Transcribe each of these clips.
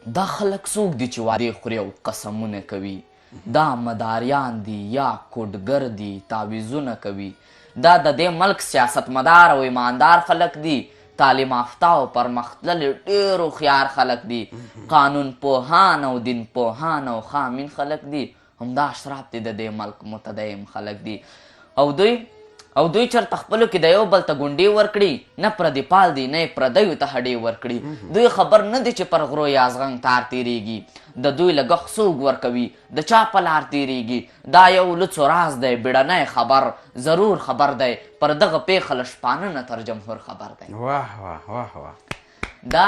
دا خلک څوک دي چې وعدې خوري او قسمونه کوي؟ دا مداریان دي یا کوډګر دي تعویضونه کوي؟ دا د دې ملک سیاستمدار او ایماندار خلک دي، تعلیم یافته او پرمختللي ډېر هوښیار خلک دي، قانون پوهان او دین پوهان او خامین خلک دي، همدا اشراف دي د دې ملک متدین خلک دي. او دوی چرته خپلو کې د یو بل ته ګونډې ورکړي، نه پردي پال دي نه یې پردیو ته هډې ورکړي. دوی خبر نه دي چې پر غرو یا زغنګ تار تیریږي، د دوی لګښت څوک ورکوي، د چا په لار تیریږي. دا یو لڅو راز دی، بیړنی خبر ضرور خبر دی، پر دغه پیښه له شپانه نه تر جمهور خبر دی. واه واه واه واه. دا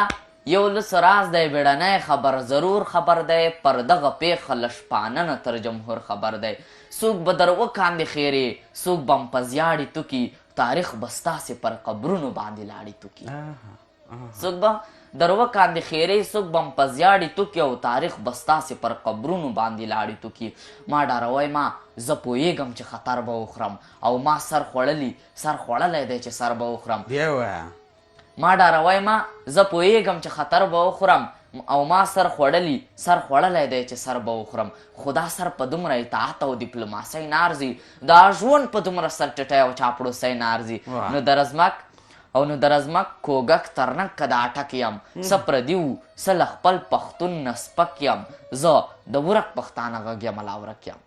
یو لڅ راز دی، بیړنی خبر ضرور خبر دی، پر دغه پیښه له شپانه نه تر جمهور خبر دی. څوک به در وکاندې خیرې، څوک به م په زیاړې توکي، تاریخ به ستاسې پر قبرونو باندې لاړې توکي. څوک به در وکاندې خیرې، څوک به م په زیاړې توکي، او تاریخ به ستاسې پر قبرونو باندې لاړې توکي. ما ډاروی ما زه پوهېږم چې خطر به وخورم، او ما سر خوړلی دی چې سر به وخورم. بیا وایه. ما ډاروی ما زه پوهېږم چې خطر به وخورم، او ما سر خوړلی دی چې سر به وخورم. خو دا سر په دومره اطاعت او ډیپلوماسۍ نه ارزي، دا ژوند په دومره سر ټیټی او چاپړوسۍ نه ارزي. نو د رزمک کوږک ترنک که د اټک یم، څه پردي وو څه له خپل پښتون نه سپک یم، زه د ورک پښتانه غږ یم لا ورک یم.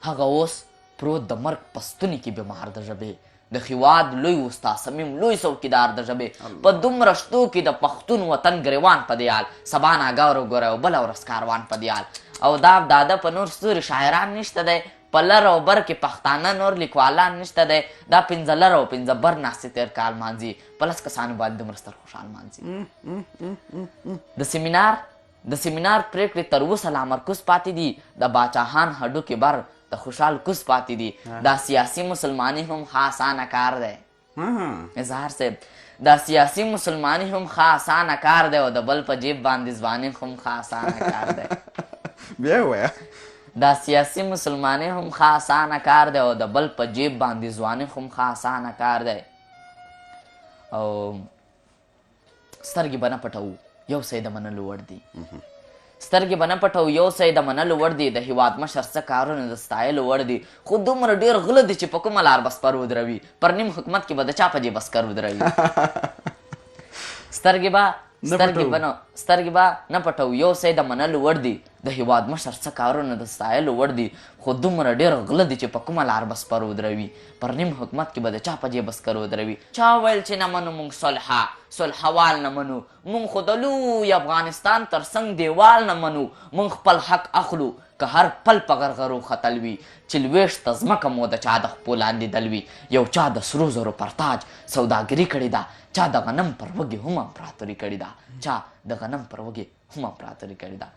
هغه اوس پروت د مرګ په ستوني کې بیمار د ژبې، د هېواد لوی استاد صمیم لوی څوکیدار د ژبې، په دومره شتو کې د پښتون وطن ګریوان په دې حال، سبا ناګه وګوره او بله ورځ کاروان په دې حال. او دا داده په نور ستوري شاعران نشته دی، په لر او بر کې پښتانه نور لیکوالان نشته دی. دا 15 لر او 15 بر ناستې تېر کال مانځي، په 10 کسانو باندې دومره ستر خوشحال مانځي. د سیمینار پرېکړې تر اوسه لامرکوز پاتې دي، د باچاهان هډوکې بر د خوشحال کوز پاتې دي. دا سیاسي مسلماني هم ښه اسانه کار دی. اظهار صاحب، دا سیاسي مسلماني هم ښه اسانه کار دی، او د بل په جیب باندې ځواني هم ښه اسانه کار دی. بیا وایه. دا سیاسي مسلماني هم ښه اسانه کار دی، او د بل په جیب باندې ځواني هم ښه اسانه کار دی. او سترګې به نه پټوو، یو څه د منلو وړ دي. سترګې به نه پټوو، یو څه د منلو وړ دي. د هېواد مشر څه کارونه د ستایلو وړ دي، خو دومره ډېر غله دي چې په کومه لار به سپر ودروي، پر نیم حکومت کې به د چا په جیب سکر ودروي. سترګې به نه پټوو، یو څه د منلو وړ دي. د هېواد مشر څه کارونه د ستایلو وړ دي، خو دومره ډېر غله دي چې په کومه لار به سپر ودروي، پر نیم حکومت کې به د چا په جیب سکر ودروي. چا ویل چې نه منو موږ صلحوال نه منو، موږ خو د لوی افغانستان تر څنګ دیوال نه منو، موږ خپل حق اخلو که هر پل په غرغرو ختل وي، چې لوېشته ځمکه مو د چا د خپو لاندې دل وي. یو چا د سرو زرو پر تاج سوداګري کړې ده، چا د غنم پر وږې هم امپراتوري کړې ده، چا د غنم پر وږې هم امپراتوري کړې ده.